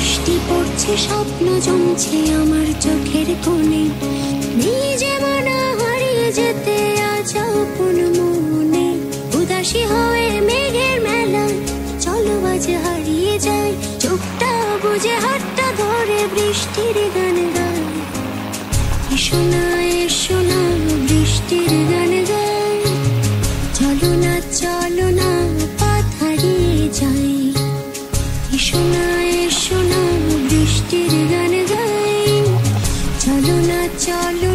বৃষ্টি পড়ছে, স্বপ্ন জমছে আমার চোখের কোণে, নিজে মনা হারিয়ে যেতে আজ আপন মনে। উদাসী হয়ে মেঘের মেলা, চলো আজ হারিয়ে যায়, চোখটা বুঝে হাতটা ধরে বৃষ্টির গান গায়। এসো না এসো না বৃষ্টির গান গায়, চলো না চলো না পথ হারিয়ে যাই। এসো না বৃষ্টির গান গাই, চলো না চলো